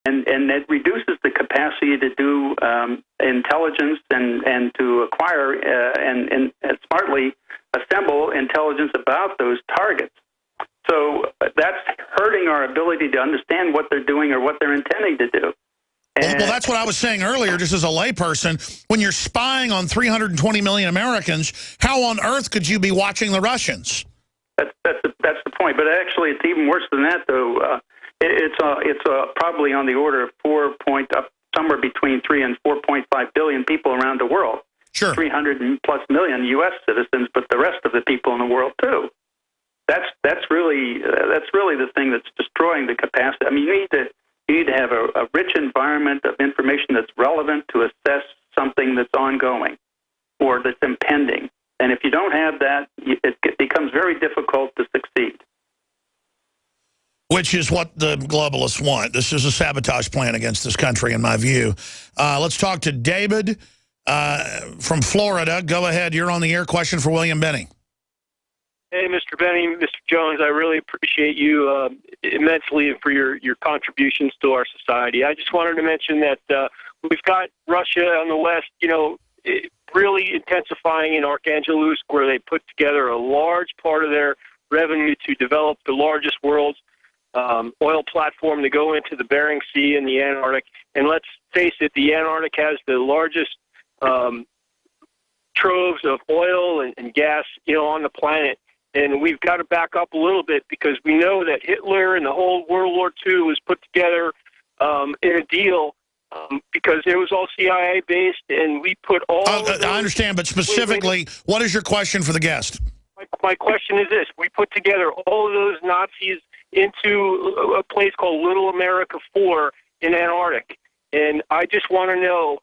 and it reduces the capacity to do intelligence and to acquire and smartly assemble intelligence about those targets. So that's hurting our ability to understand what they're doing or what they're intending to do. Well, that's what I was saying earlier, just as a layperson. When you're spying on 320 million Americans, how on earth could you be watching the Russians? That's the point. But actually, it's even worse than that, though. It's probably on the order of somewhere between 3 and 4.5 billion people around the world. Sure. 300 plus million U.S. citizens, but the rest of the people in the world too. That's really the thing that's destroying the capacity. I mean, you need to have a rich environment of information that's relevant to assess something that's ongoing or that's impending. And if you don't have that, it becomes very difficult to succeed. Which is what the globalists want. This is a sabotage plan against this country, in my view. Let's talk to David from Florida. Go ahead. You're on the air. Question for William Binney. Hey, Mr. Binney, Mr. Jones, I really appreciate you immensely for your contributions to our society. I just wanted to mention that we've got Russia on the west, really intensifying in Archangel, where they put together a large part of their revenue to develop the largest world's oil platform to go into the Bering Sea and the Antarctic. And let's face it, the Antarctic has the largest troves of oil and gas, on the planet. And we've got to back up a little bit because we know that Hitler and the whole World War II was put together in a deal because it was all CIA-based, and we put all I understand, but specifically, what is your question for the guest? My question is this. We put together all of those Nazis into a place called Little America 4 in Antarctic. And I just want to know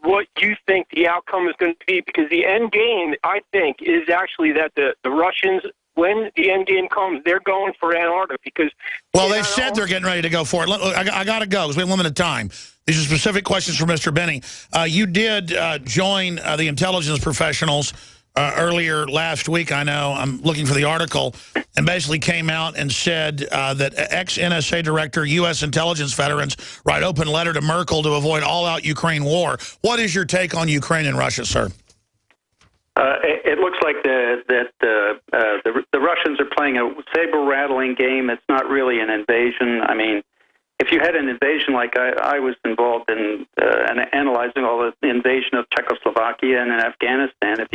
what you think the outcome is going to be, because the end game, I think, is actually that the Russians, when the end game comes, they're going for Antarctica. Because they've said they're getting ready to go for it. I got to go because we have limited time. These are specific questions for Mr. Binney. You did join the intelligence professionals earlier last week, I know. I'm looking for the article, and basically came out and said that ex-NSA director, U.S. intelligence veterans write open letter to Merkel to avoid all-out Ukraine war. What is your take on Ukraine and Russia, sir? It looks like the Russians are playing a saber-rattling game. It's not really an invasion. I mean, if you had an invasion like I was involved in analyzing all the invasion of Czechoslovakia and in Afghanistan,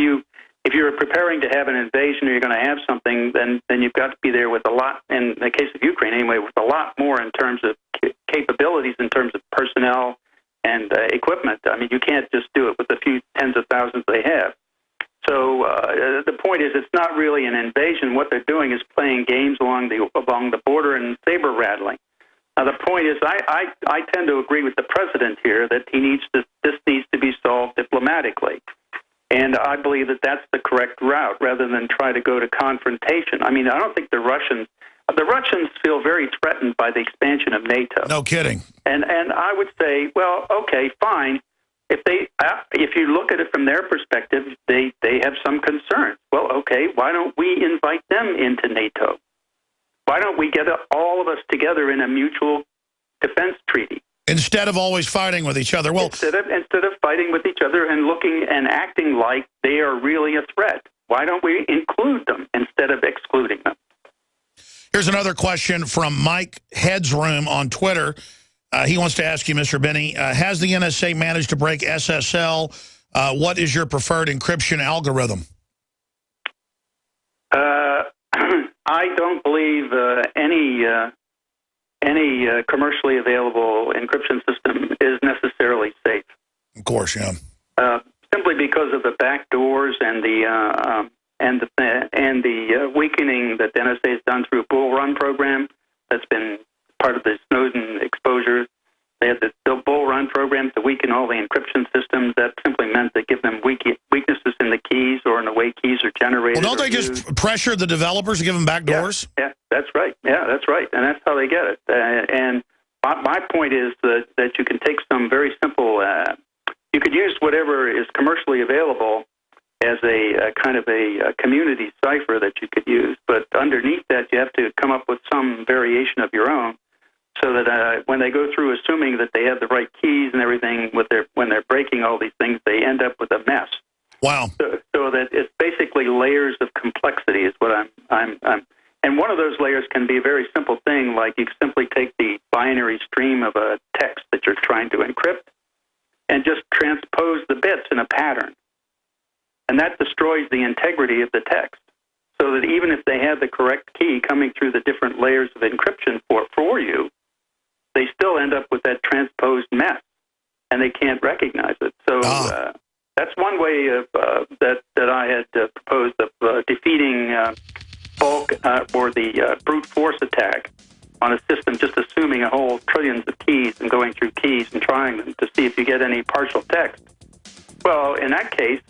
if you're preparing to have an invasion or you're going to have something, then you've got to be there with a lot, in the case of Ukraine anyway, with a lot more in terms of capabilities, in terms of personnel and equipment. I mean, you can't just do it with the few tens of thousands they have. So the point is, it's not really an invasion. What they're doing is playing games along the border and saber rattling. Now, the point is, I tend to agree with the president here that this needs to be solved diplomatically. And I believe that that's the correct route, rather than try to go to confrontation. I mean, I don't think the Russians feel very threatened by the expansion of NATO. No kidding. And I would say, well, okay, fine. If you look at it from their perspective, they have some concerns. Well, okay, why don't we invite them into NATO? Why don't we get all of us together in a mutual defense treaty? Instead of always fighting with each other. Well, instead of fighting with each other and looking and acting like they are really a threat, why don't we include them instead of excluding them? Here's another question from Mike Headsroom on Twitter. He wants to ask you, Mr. Binney, has the NSA managed to break SSL? What is your preferred encryption algorithm? I don't believe any commercially available encryption system is necessarily safe. Of course, yeah. Simply because of the back doors and the weakening that the NSA has done through a Bull Run program. That's been part of the Snowden exposure. They had the Bull Run program to weaken all the encryption systems. That simply meant they give them weaknesses in the keys or in the way keys are generated. Well, don't they just pressure the developers to give them back doors? Yeah, that's right. Yeah, that's right. And that's how they get it. And my point is that you can take some very simple, you could use whatever is commercially available as a kind of a community cipher that you could use. But underneath that, you have to come up with some variation of your own. so that when they go through, assuming that they have the right keys and everything, when they're breaking all these things, they end up with a mess. Wow. So that it's basically layers of complexity is what I'm and one of those layers can be a very simple thing, like you simply take the binary stream of a text that you're trying to encrypt and just transpose the bits in a pattern. And that destroys the integrity of the text. So that even if they have the correct key coming through the different layers of encryption for you, they still end up with that transposed mess, and they can't recognize it. So that's one way of that I had proposed of defeating bulk or the brute force attack on a system, just assuming a whole trillions of keys and going through keys and trying them to see if you get any partial text. Well, in that case,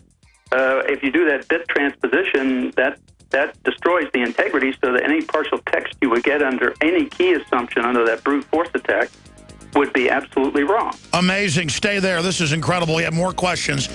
if you do that bit transposition, that destroys the integrity, so that any partial text you would get under any key assumption under that brute force attack would be absolutely wrong. Amazing. Stay there. This is incredible. We have more questions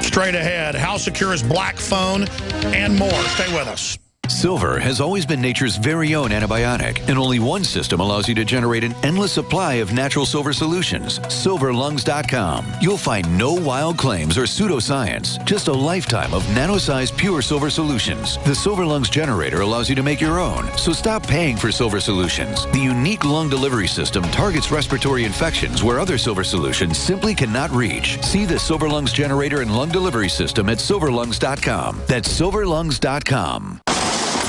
straight ahead. How secure is Black Phone and more. Stay with us. Silver has always been nature's very own antibiotic, and only one system allows you to generate an endless supply of natural silver solutions. SilverLungs.com. You'll find no wild claims or pseudoscience, just a lifetime of nano-sized pure silver solutions. The Silver Lungs generator allows you to make your own, so stop paying for silver solutions. The unique lung delivery system targets respiratory infections where other silver solutions simply cannot reach. See the Silver Lungs generator and lung delivery system at SilverLungs.com. That's SilverLungs.com.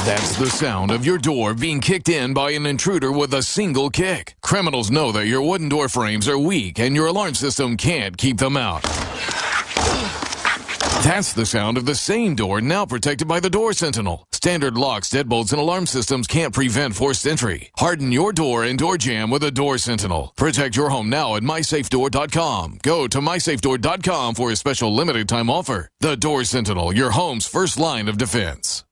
That's the sound of your door being kicked in by an intruder with a single kick. Criminals know that your wooden door frames are weak and your alarm system can't keep them out. That's the sound of the same door now protected by the Door Sentinel. Standard locks, deadbolts, and alarm systems can't prevent forced entry. Harden your door and door jam with a Door Sentinel. Protect your home now at MySafeDoor.com. Go to MySafeDoor.com for a special limited time offer. The Door Sentinel, your home's first line of defense.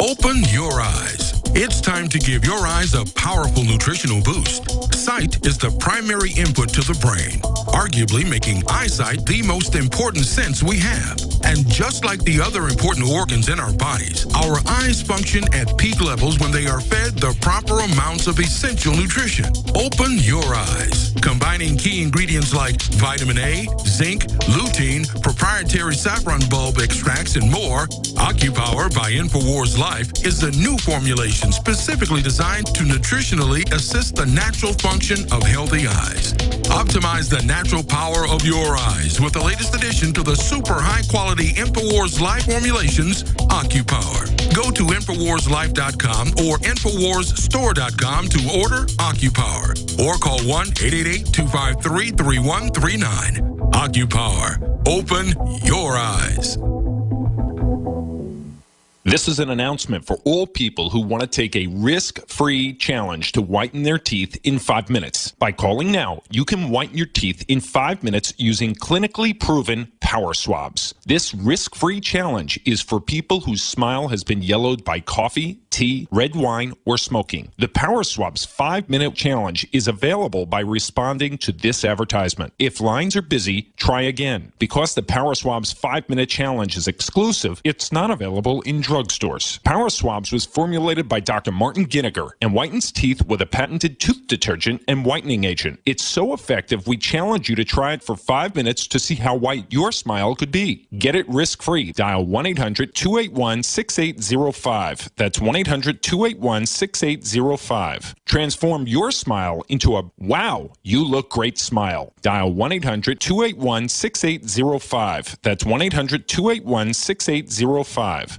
Open your eyes. It's time to give your eyes a powerful nutritional boost. Sight is the primary input to the brain, arguably making eyesight the most important sense we have. And just like the other important organs in our bodies, our eyes function at peak levels when they are fed the proper amounts of essential nutrition. Open your eyes. Combining key ingredients like vitamin A, zinc, lutein, proprietary saffron bulb extracts, and more, OcuPower by InfoWars Life is the new formulation specifically designed to nutritionally assist the natural function of healthy eyes. Optimize the natural power of your eyes with the latest addition to the super high-quality InfoWars Life formulations, OcuPower. Go to InfoWarsLife.com or InfoWarsStore.com to order OcuPower or call 1-888-253-3139. OcuPower. Open your eyes. This is an announcement for all people who want to take a risk-free challenge to whiten their teeth in 5 minutes. By calling now, you can whiten your teeth in 5 minutes using clinically proven power swabs. This risk-free challenge is for people whose smile has been yellowed by coffee, tea, red wine, or smoking. The Power Swabs 5-minute challenge is available by responding to this advertisement. If lines are busy, try again. Because the Power Swabs 5-minute challenge is exclusive, it's not available in drugstores. Power Swabs was formulated by Dr. Martin Ginniger and whitens teeth with a patented tooth detergent and whitening agent. It's so effective, we challenge you to try it for 5 minutes to see how white your smile could be. Get it risk-free. Dial 1-800-281-6805. That's 1-800-281-6805. Transform your smile into a wow, you look great smile. Dial 1-800-281-6805. That's 1-800-281-6805.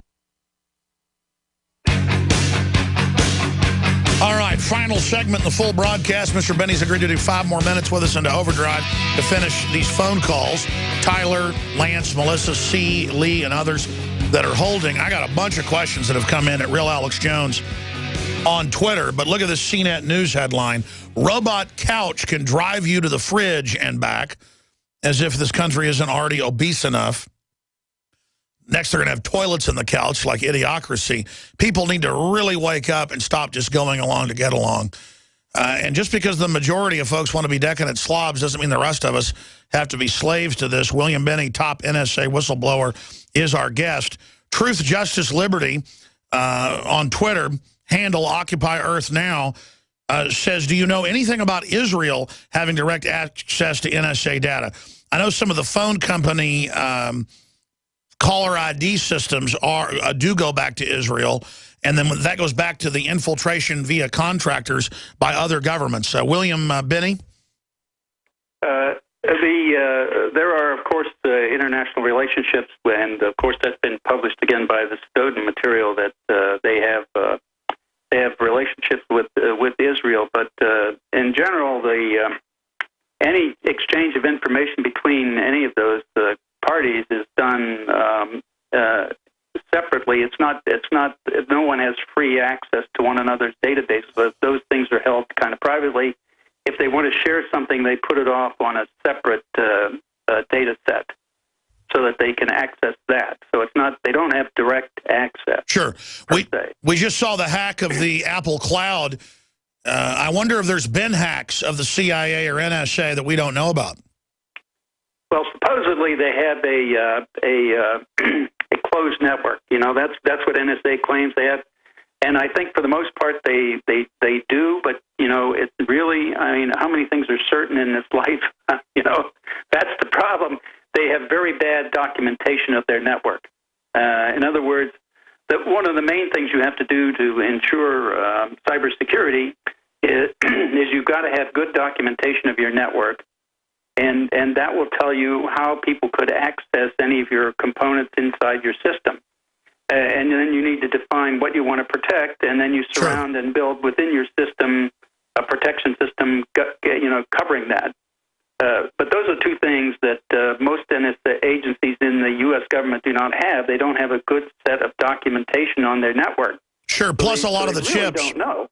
All right, final segment in the full broadcast. Mr. Benny's agreed to do 5 more minutes with us into overdrive to finish these phone calls. Tyler, Lance, Melissa, C, Lee, and others that are holding. I got a bunch of questions that have come in at Real Alex Jones on Twitter, but look at this CNET News headline. Robot couch can drive you to the fridge and back, as if this country isn't already obese enough. Next, they're going to have toilets in the couch, like Idiocracy. People need to really wake up and stop just going along to get along. And just because the majority of folks want to be decadent slobs doesn't mean the rest of us have to be slaves to this. William Benny, top NSA whistleblower, is our guest. Truth, Justice, Liberty on Twitter, handle Occupy Earth Now. says, do you know anything about Israel having direct access to NSA data? I know some of the phone company caller ID systems do go back to Israel, and then that goes back to the infiltration via contractors by other governments. William Binney? There are, of course, international relationships, and of course that's been published again by the Snowden material that they have relationships with Israel. But in general, any exchange of information between any of those parties is done separately. It's not. No one has free access to one another's databases. Those things are held kind of privately. If they want to share something, they put it off on a separate data set so that they can access that. So it's not, they don't have direct access. Sure. We just saw the hack of the Apple Cloud. I wonder if there's been hacks of the CIA or NSA that we don't know about. Well, supposedly they have a closed network. You know, that's what NSA claims they have. And I think for the most part they do, but, you know, it's really, I mean, how many things are certain in this life? You know, that's the problem. They have very bad documentation of their network. In other words, one of the main things you have to do to ensure cybersecurity is you've got to have good documentation of your network, and that will tell you how people could access any of your components inside your system. And then you need to define what you want to protect, and then you surround and build within your system a protection system, you know, covering that. But those are two things that most NSA agencies in the U.S. government do not have. They don't have a good set of documentation on their network. Sure. Plus, a lot of the chips. Don't know.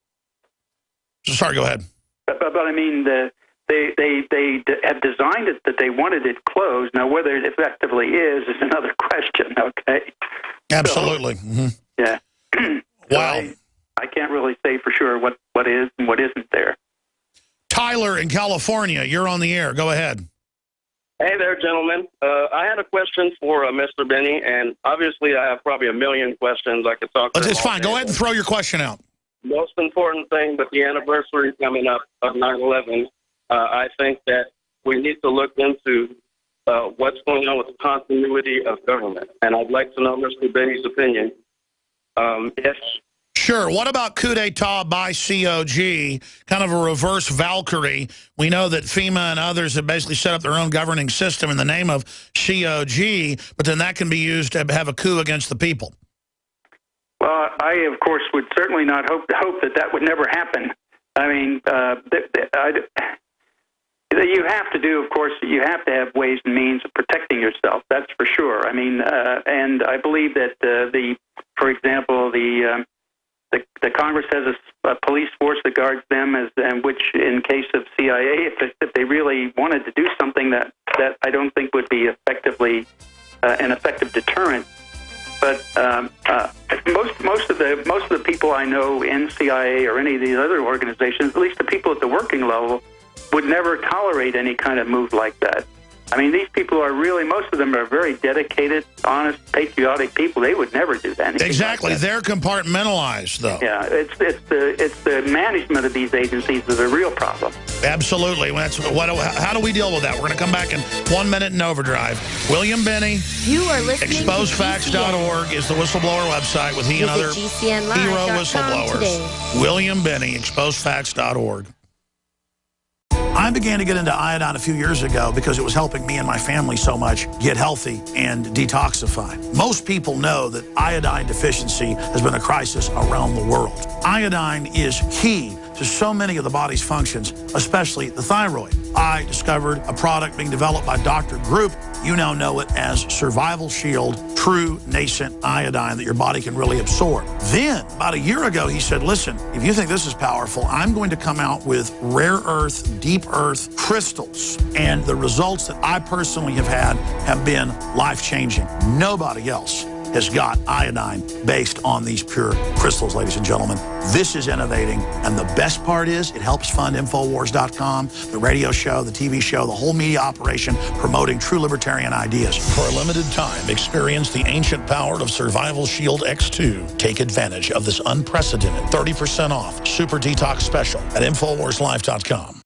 Sorry, go ahead. But I mean, they have designed it that they wanted it closed. Now, whether it effectively is another question. Okay. Absolutely. So, yeah. Wow. I can't really say for sure what is and what isn't there. Tyler in California, you're on the air. Go ahead. Hey there, gentlemen. I had a question for Mr. Binney, and obviously I have probably a million questions I could talk to. It's fine. Go ahead and throw your question out. Most important thing, but the anniversary coming up of 9/11, I think that we need to look into what's going on with the continuity of government. And I'd like to know Mr. Binney's opinion. If Sure. What about coup d'etat by COG, kind of a reverse Valkyrie? We know that FEMA and others have basically set up their own governing system in the name of COG, but then that can be used to have a coup against the people. Well, I, of course, would certainly not hope that would never happen. I mean, you have to do, of course, you have to have ways and means of protecting yourself. That's for sure. I mean, and I believe that for example, the Congress has a police force that guards them, and which, in case of CIA, if they really wanted to do something that I don't think would be effectively an effective deterrent. But most of the people I know in CIA or any of these other organizations, at least the people at the working level, would never tolerate any kind of move like that. I mean, these people are really, most of them are very dedicated, honest, patriotic people. They would never do that. Exactly. Like that. They're compartmentalized, though. Yeah, it's the management of these agencies is a real problem. Absolutely. How do we deal with that? We're going to come back in 1 minute in overdrive. William Binney. You are listening ExposeFacts.org is the whistleblower website with he and other hero whistleblowers. William Binney, ExposeFacts.org. I began to get into iodine a few years ago because it was helping me and my family so much get healthy and detoxify. Most people know that iodine deficiency has been a crisis around the world. Iodine is key to so many of the body's functions, especially the thyroid. I discovered a product being developed by Dr. Group. You now know it as Survival Shield True Nascent Iodine that your body can really absorb. Then, about a year ago, he said, listen, if you think this is powerful, I'm going to come out with rare earth, deep earth crystals. And the results that I personally have had have been life-changing. Nobody else has got iodine based on these pure crystals, ladies and gentlemen. This is innovating, and the best part is it helps fund Infowars.com, the radio show, the TV show, the whole media operation promoting true libertarian ideas. For a limited time, experience the ancient power of Survival Shield X2. Take advantage of this unprecedented 30% off Super Detox special at InfoWarsLife.com.